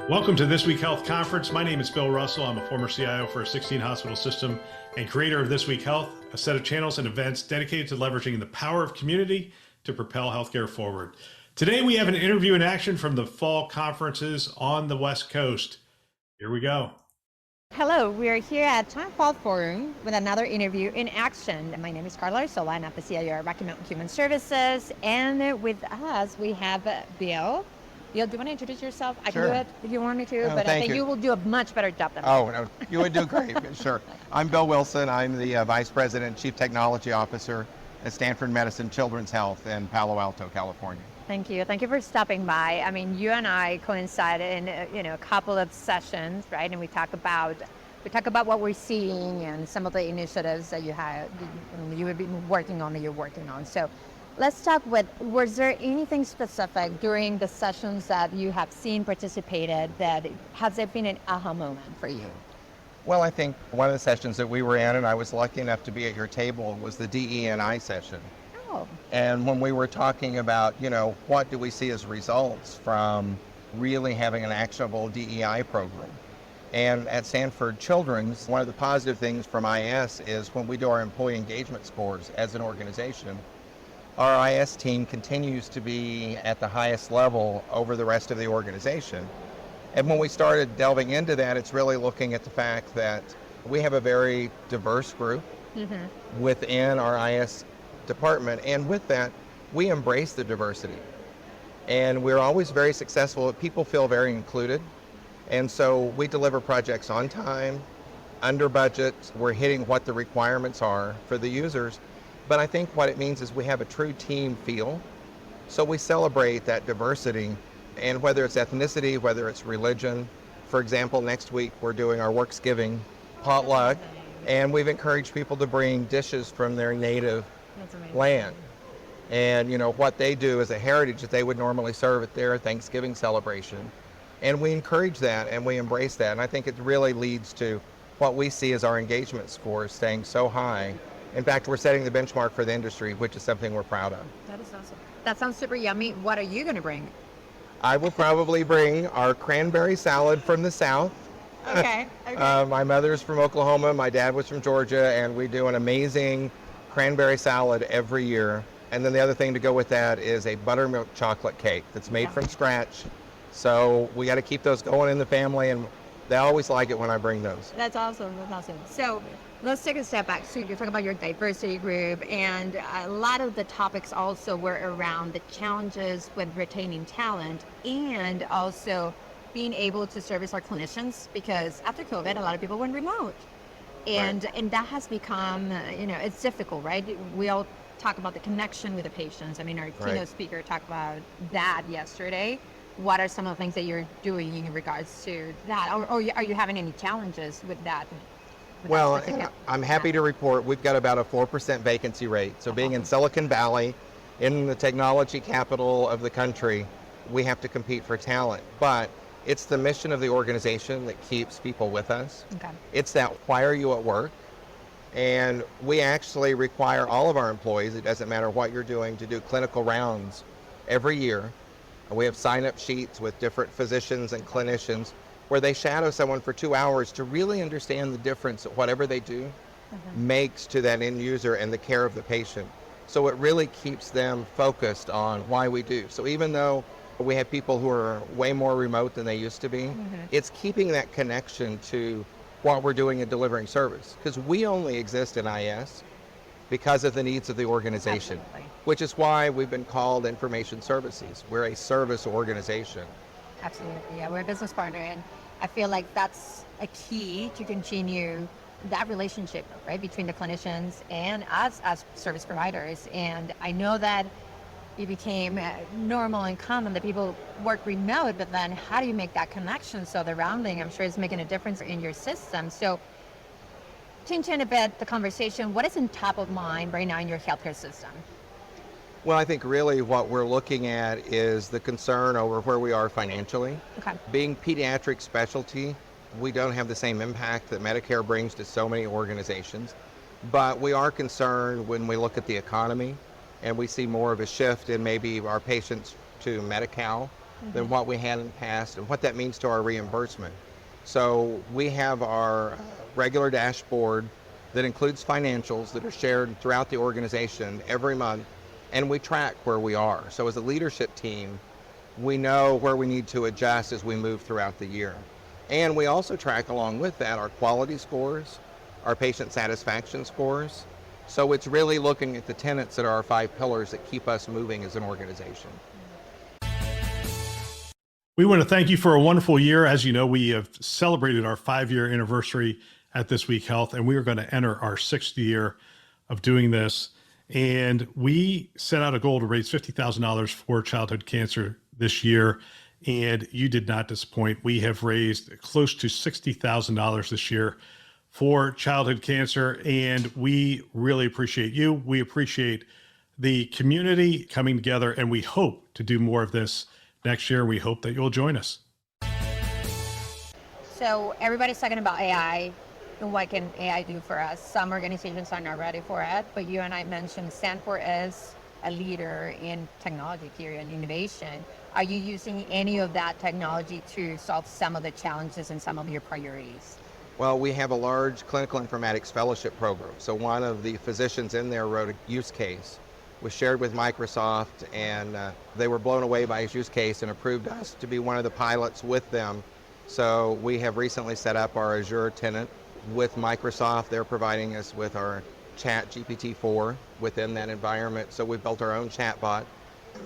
Welcome to This Week Health Conference. My name is Bill Russell. I'm a former CIO for a 16-hospital system and creator of This Week Health, a set of channels and events dedicated to leveraging the power of community to propel healthcare forward. Today, we have an interview in action from the fall conferences on the West Coast. Here we go. Hello, we're here at CHIME Fall Forum with another interview in action. My name is Karla Arzola, and I'm the CIO at Rocky Mountain Human Services. And with us, we have Bill. Bill, do you want to introduce yourself? I Sure. can do it if you want me to, Oh, but I thank think you will do a much better job than me. Oh, no, you would do great. Sure. I'm Bill Wilson. I'm the Vice President, Chief Technology Officer at Stanford Medicine Children's Health in Palo Alto, California. Thank you. Thank you for stopping by. I mean, you and I coincided in a couple of sessions, right? And we talk about what we're seeing and some of the initiatives that you have been working on that you're working on. So let's talk was there anything specific during the sessions that you have seen participated that has there been an aha moment for you? Well, I think one of the sessions that we were in, and I was lucky enough to be at your table, was the DE&I session. Oh. And when we were talking about, what do we see as results from really having an actionable DEI program? And at Stanford Children's, one of the positive things from IS is when we do our employee engagement scores as an organization, our IS team continues to be at the highest level over the rest of the organization. And when we started delving into that, it's really looking at the fact that we have a very diverse group within our IS department. And with that, we embrace the diversity. And we're always very successful. People feel very included. And so we deliver projects on time, under budget. We're hitting what the requirements are for the users. But I think what it means is we have a true team feel. So we celebrate that diversity, and whether it's ethnicity, whether it's religion. For example, next week we're doing our Worksgiving potluck, and we've encouraged people to bring dishes from their native land. And what they do as a heritage that they would normally serve at their Thanksgiving celebration. And we encourage that and we embrace that. And I think it really leads to what we see as our engagement scores staying so high. In fact, we're setting the benchmark for the industry, which is something we're proud of. That is awesome. That sounds super yummy. What are you going to bring? I will probably bring our cranberry salad from the South. Okay. My mother's from Oklahoma, my dad was from Georgia, and we do an amazing cranberry salad every year. And then the other thing to go with that is a buttermilk chocolate cake that's made from scratch. So we got to keep those going in the family, and they always like it when I bring those. That's awesome. So let's take a step back. So you're talking about your diversity group, and a lot of the topics also were around the challenges with retaining talent and also being able to service our clinicians, because after COVID, a lot of people went remote. And that has become, it's difficult, right? We all talk about the connection with the patients. I mean, our keynote speaker talked about that yesterday. What are some of the things that you're doing in regards to that? Or are you having any challenges with that? Well, I'm happy to report we've got about a 4% vacancy rate. So being in Silicon Valley, in the technology capital of the country, we have to compete for talent. But it's the mission of the organization that keeps people with us. Okay. It's that, why are you at work? And we actually require all of our employees, it doesn't matter what you're doing, to do clinical rounds every year. And we have sign-up sheets with different physicians and clinicians where they shadow someone for 2 hours to really understand the difference that whatever they do makes to that end user and the care of the patient. So it really keeps them focused on why we do. So even though we have people who are way more remote than they used to be, it's keeping that connection to what we're doing in delivering service. Because we only exist in IS because of the needs of the organization. Absolutely. Which is why we've been called Information Services. We're a service organization. Absolutely, yeah, we're a business partner, and I feel like that's a key to continue that relationship, right, between the clinicians and us as service providers. And I know that it became normal and common that people work remote, but then how do you make that connection? So the rounding, I'm sure, is making a difference in your system. So change a bit the conversation. What is in top of mind right now in your healthcare system? Well, I think really what we're looking at is the concern over where we are financially. Okay. Being pediatric specialty, we don't have the same impact that Medicare brings to so many organizations, but we are concerned when we look at the economy and we see more of a shift in maybe our patients to Medi-Cal than what we had in the past and what that means to our reimbursement. So we have our regular dashboard that includes financials that are shared throughout the organization every month, and we track where we are. So as a leadership team, we know where we need to adjust as we move throughout the year. And we also track along with that our quality scores, our patient satisfaction scores. So it's really looking at the tenets that are our 5 pillars that keep us moving as an organization. We want to thank you for a wonderful year. As you know, we have celebrated our 5-year anniversary at This Week Health, and we are going to enter our 6th year of doing this. And we set out a goal to raise $50,000 for childhood cancer this year, and you did not disappoint. We have raised close to $60,000 this year for childhood cancer, and we really appreciate you. We appreciate the community coming together, and we hope to do more of this next year. We hope that you'll join us. So everybody's talking about AI and what can AI do for us. Some organizations are not ready for it, but you and I mentioned Stanford is a leader in technology theory and innovation. Are you using any of that technology to solve some of the challenges and some of your priorities? Well, we have a large clinical informatics fellowship program. So one of the physicians in there wrote a use case, was shared with Microsoft, and they were blown away by his use case and approved us to be one of the pilots with them. So we have recently set up our Azure tenant with Microsoft. They're providing us with our chat GPT-4 within that environment. So we built our own chatbot.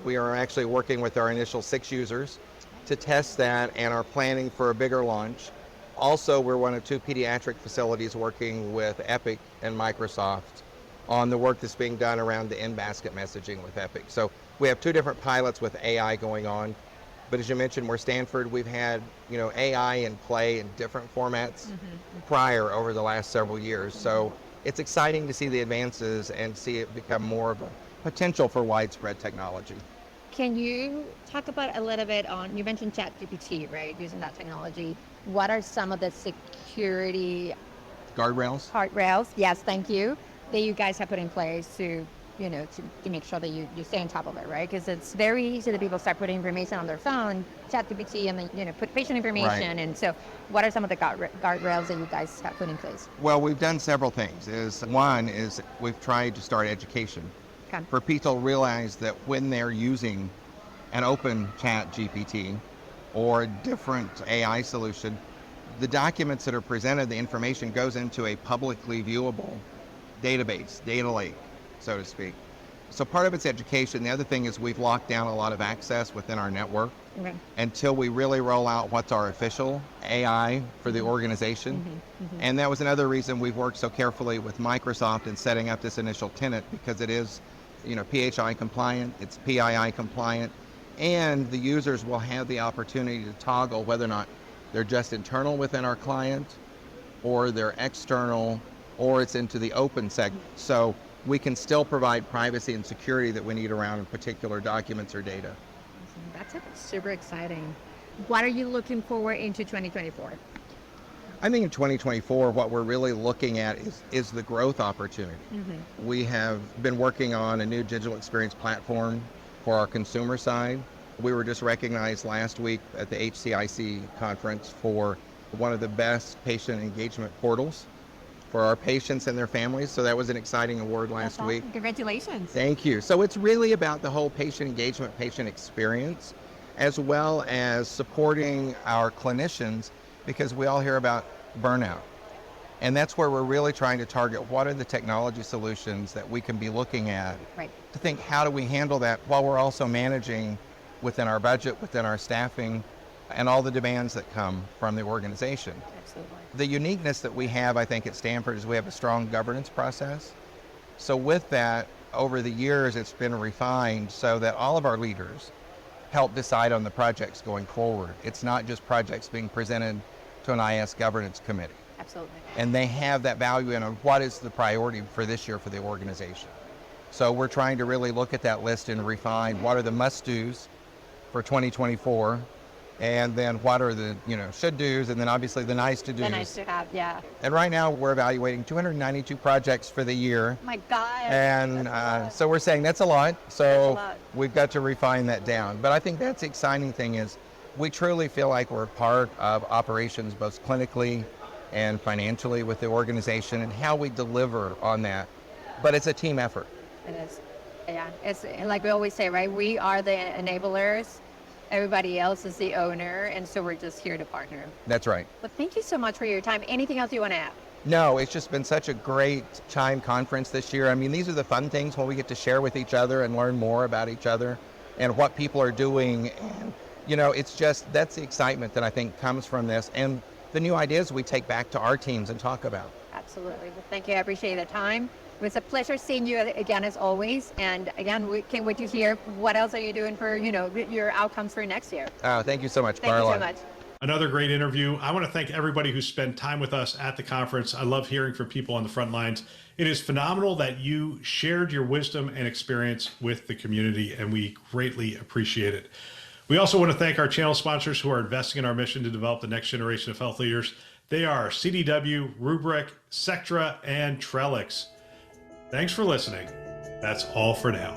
We are actually working with our initial 6 users to test that and are planning for a bigger launch. Also, we're one of 2 pediatric facilities working with Epic and Microsoft on the work that's being done around the in-basket messaging with Epic. So we have 2 different pilots with AI going on. But as you mentioned, we're Stanford. We've had, AI in play in different formats prior over the last several years. So it's exciting to see the advances and see it become more of a potential for widespread technology. Can you talk about a little bit on, you mentioned ChatGPT, right, using that technology. What are some of the security Guardrails? Yes, thank you, that you guys have put in place to make sure that you stay on top of it, right? Because it's very easy that people start putting information on their phone, ChatGPT, and then put patient information. Right. And so, what are some of the guardrails that you guys have put in place? Well, we've done several things. One is we've tried to start education. Okay. For people to realize that when they're using an open chat GPT or a different AI solution, the documents that are presented, the information goes into a publicly viewable database, data lake, so to speak. So part of it's education. The other thing is we've locked down a lot of access within our network until we really roll out what's our official AI for the organization. And that was another reason we've worked so carefully with Microsoft in setting up this initial tenant, because it is PHI compliant, it's PII compliant, and the users will have the opportunity to toggle whether or not they're just internal within our client or they're external or it's into the open segment. So we can still provide privacy and security that we need around particular documents or data. That's super exciting. What are you looking forward into 2024? I think in 2024, what we're really looking at is the growth opportunity. We have been working on a new digital experience platform for our consumer side. We were just recognized last week at the HCIC conference for one of the best patient engagement portals for our patients and their families. So that was an exciting award last week. Congratulations. Thank you. So it's really about the whole patient engagement, patient experience, as well as supporting our clinicians, because we all hear about burnout. And that's where we're really trying to target what are the technology solutions that we can be looking at to think how do we handle that while we're also managing within our budget, within our staffing, and all the demands that come from the organization. Absolutely. The uniqueness that we have, I think, at Stanford is we have a strong governance process. So with that, over the years, it's been refined so that all of our leaders help decide on the projects going forward. It's not just projects being presented to an IS governance committee. Absolutely. And they have that value in what is the priority for this year for the organization. So we're trying to really look at that list and refine what are the must-dos for 2024, and then what are the, should do's, and then obviously the nice to do's. The nice to have, yeah. And right now we're evaluating 292 projects for the year. Oh my God. And so we're saying that's a lot. So we've got to refine that down. But I think that's the exciting thing is we truly feel like we're part of operations both clinically and financially with the organization and how we deliver on that. But it's a team effort. It is. Yeah. It's like we always say, right? We are the enablers. Everybody else is the owner. And so we're just here to partner. That's right. Well, thank you so much for your time. Anything else you want to add? No, it's just been such a great CHIME conference this year. I mean, these are the fun things when we get to share with each other and learn more about each other and what people are doing. And, it's just, that's the excitement that I think comes from this and the new ideas we take back to our teams and talk about. Absolutely. Well, thank you. I appreciate the time. It was a pleasure seeing you again, as always. And again, we can't wait to hear what else are you doing for, your outcomes for next year. Thank you so much, Thank Karla. you so much. Another great interview. I want to thank everybody who spent time with us at the conference. I love hearing from people on the front lines. It is phenomenal that you shared your wisdom and experience with the community, and we greatly appreciate it. We also want to thank our channel sponsors who are investing in our mission to develop the next generation of health leaders. They are CDW, Rubrik, Sectra, and Trellix. Thanks for listening. That's all for now.